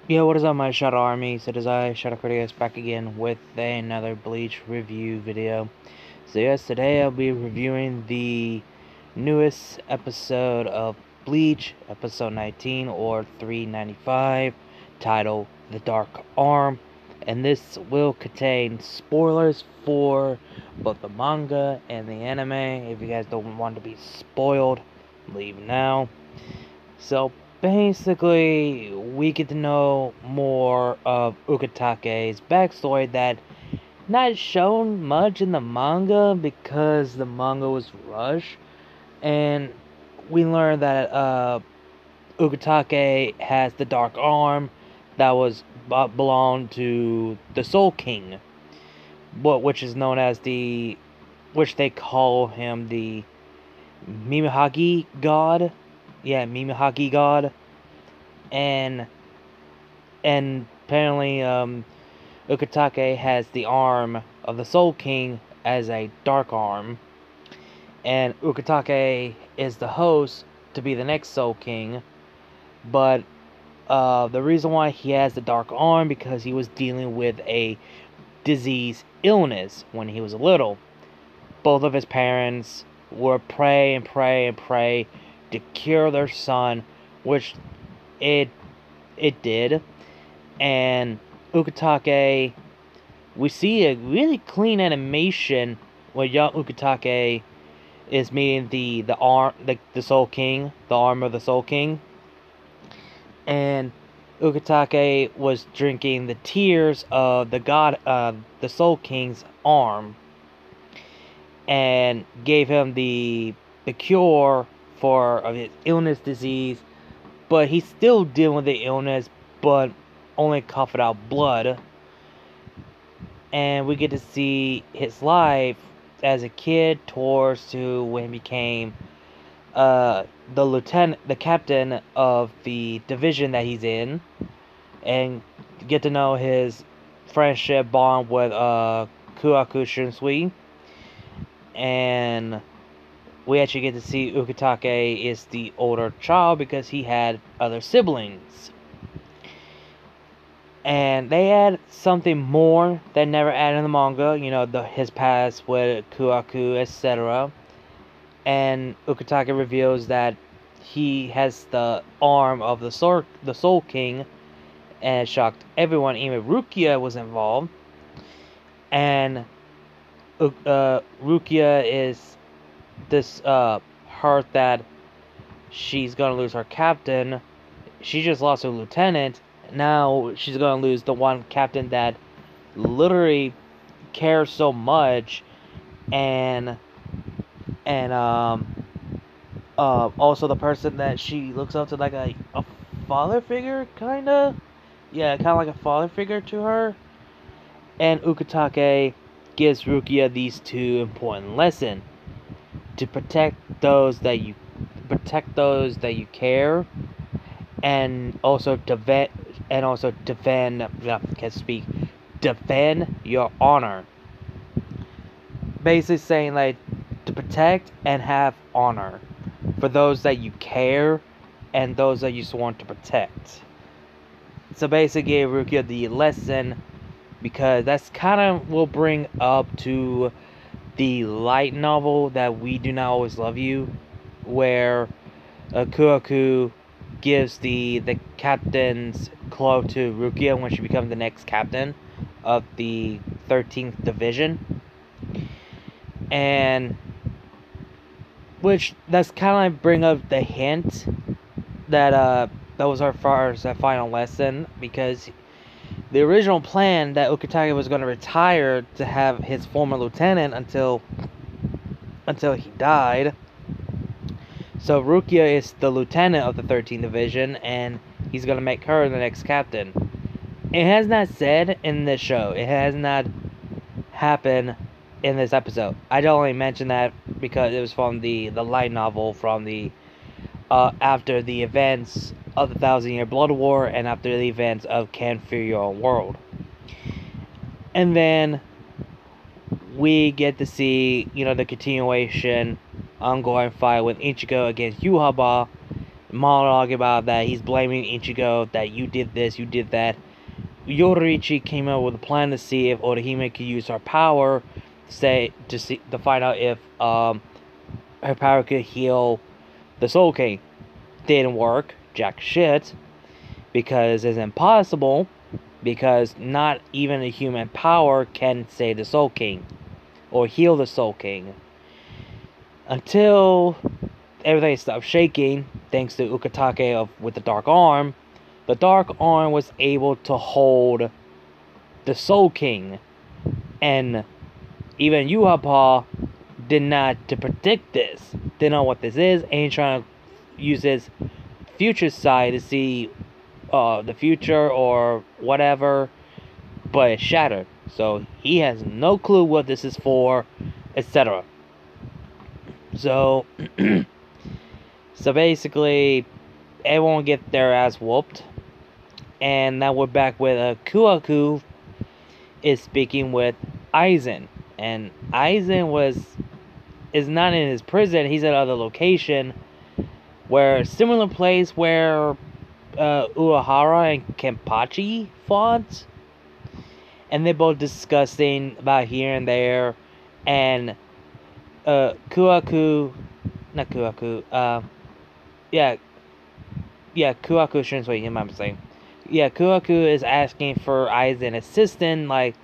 Yo, what is up, my Shadow Armies? It is I, Shadow Critias, back again with another Bleach review video. So yes, today I'll be reviewing the newest episode of Bleach, episode 19, or 395, titled The Dark Arm. And this will contain spoilers for both the manga and the anime. If you guys don't want to be spoiled, leave now. So basically, we get to know more of Ukitake's backstory that not shown much in the manga because the manga was rushed, and we learn that Ukitake has the dark arm that was belonged to the Soul King, which is known as which they call him the Mimihagi God. Yeah, Mimihagi God. And apparently Ukitake has the arm of the Soul King as a dark arm, and Ukitake is the host to be the next Soul King. But the reason why he has the dark arm because he was dealing with a disease illness when he was little. Both of his parents were pray to cure their son, which it did. And Ukitake, we see a really clean animation where young Ukitake is meeting the Soul King, the arm of the Soul King, and Ukitake was drinking the tears of the Soul King's arm, and gave him the cure of his illness disease. But he's still dealing with the illness, but only coughing out blood. And we get to see his life as a kid towards to when he became the captain of the division that he's in, and get to know his friendship bond with Kuaku Shinsui. And we actually get to see Ukitake is the older child because he had other siblings. And they add something more that never added in the manga, his past with Kuaku, etc. And Ukitake reveals that he has the arm of the Soul King, and it shocked everyone. Even Rukia was involved. And Rukia is this hurt that she's gonna lose her captain. She just lost her lieutenant. Now she's gonna lose the one captain that literally cares so much, and also the person that she looks up to, like a father figure, kinda. Yeah, kinda like a father figure to her. And Ukitake gives Rukia these two important lessons: to protect those that you care, and also defend your honor. Basically saying, like, to protect and have honor for those that you care and those that you sworn to protect. So basically gave Rukia the lesson, because that's kind of will bring up to the light novel that We Do Not Always Love You, where Kuaku gives the captain's cloak to Rukia when she becomes the next captain of the 13th Division. And which that's kind of bring up the hint that that was our first final lesson, because the original plan that Ukitake was going to retire to have his former lieutenant until he died. So Rukia is the lieutenant of the 13th Division, and he's going to make her the next captain. It has not said in this show. It has not happened in this episode. I only mention that because it was from the light novel from the after the events of the 1,000-Year Blood War and after the events of Can Fear Your Own World. And then we get to see, the continuation ongoing fight with Ichigo against Yhwach, monologue about that. He's blaming Ichigo that you did this, you did that. Yoruichi came up with a plan to see if Orihime could use her power, to find out if her power could heal the Soul King. Didn't work, jack shit, because it's impossible, because not even a human power can save the Soul King, or heal the Soul King. Until everything stopped shaking, thanks to Ukitake with the Dark Arm. The Dark Arm was able to hold the Soul King, and even Yuhapa did not to predict this. Didn't know what this is, and he's trying to use his future side to see the future or whatever, but it's shattered. So he has no clue what this is for, etc. So, so basically, everyone get their ass whooped, and now we're back with Kuaku is speaking with Aizen, and Aizen is not in his prison. He's at another location, where similar place where Urahara and Kenpachi fought, and they're both discussing about here and there, and Kuaku shouldn't wait, I'm saying. Yeah, Kuaku is asking for Aizen assistant, like,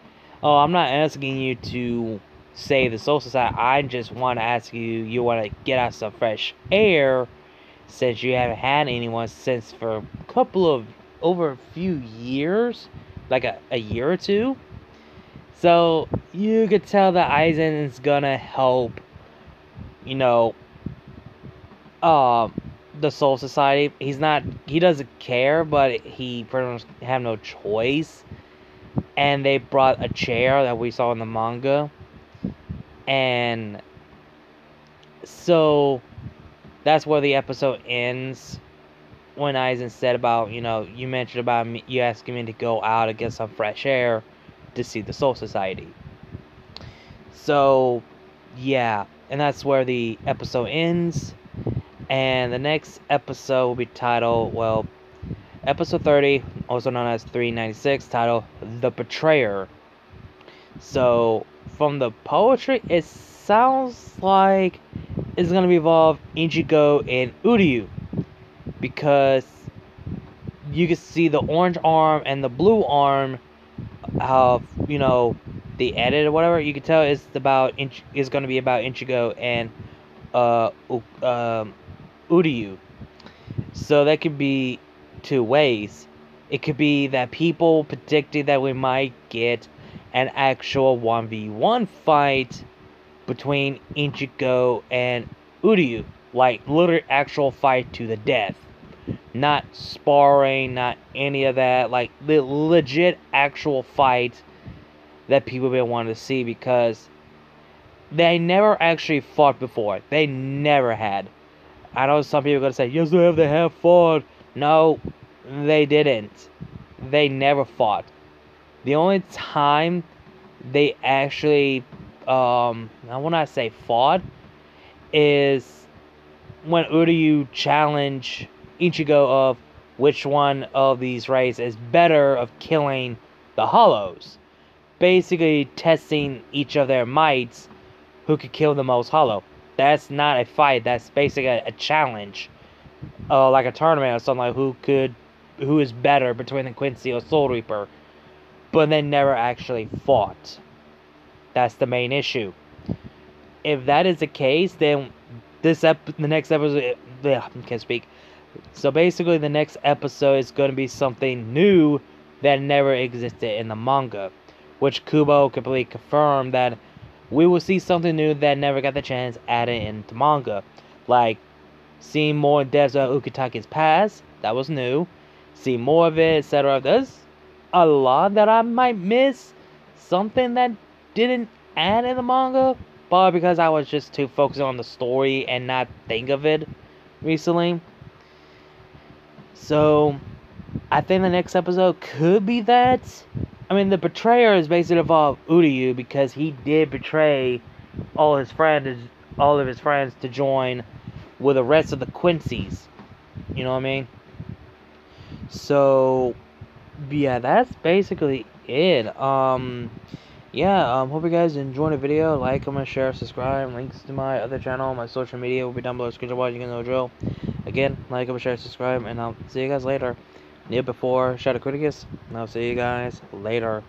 oh, I'm not asking you to save the Soul Society, I just want to ask you want to get out some fresh air, since you haven't had anyone since for over a few years, like a year or two. So you could tell that Aizen is gonna help, the Soul Society. He doesn't care, but he pretty much have no choice. And they brought a chair that we saw in the manga, and so that's where the episode ends, when Aizen said about, you mentioned about me, you asking me to go out and get some fresh air to see the Soul Society. So, yeah, and that's where the episode ends. And the next episode will be titled, episode 30, also known as 396, titled The Betrayer. So, from the poetry, it sounds like it's going to involve Ichigo and Uryu, because you can see the orange arm and the blue arm of, the edit or whatever. You can tell it's going to be about Ichigo and Uryu. So that could be two ways. It could be that people predicted that we might get an actual 1v1 fight between Ichigo and Uryu, like literal actual fight to the death, not sparring, not any of that, like the legit actual fight that people have been wanting to see, because they never actually fought before. They never had. I know some people are gonna say, yes, they have fought. No, they didn't. They never fought. The only time they actually, I will not say fought, is when Uryu challenged Ichigo of which one of these rays is better of killing the Hollows. Basically testing each of their mights, who could kill the most Hollow. That's not a fight, that's basically a challenge. Like a tournament or something, like who is better between the Quincy or Soul Reaper. But they never actually fought. That's the main issue. If that is the case, then the next episode, I can't speak. So basically, the next episode is going to be something new that never existed in the manga, which Kubo completely confirmed that we will see something new that never got the chance added into manga, like seeing more in depth of Ukitake's past. That was new. See more of it, etc. There's a lot that I might miss, something that didn't add in the manga, but because I was just too focused on the story and not think of it recently. So I think the next episode could be that. I mean, the betrayer is basically involved Uryu, because he did betray all of his friends to join with the rest of the Quincy's. You know what I mean? So, yeah, that's basically it. Yeah, hope you guys enjoyed the video. Like, comment, share, subscribe. Links to my other channel, my social media will be down below. Screenshot, you can know Joe. Again, like, comment, share, subscribe, and I'll see you guys later. Ep.4, shout out Critias, and I'll see you guys later.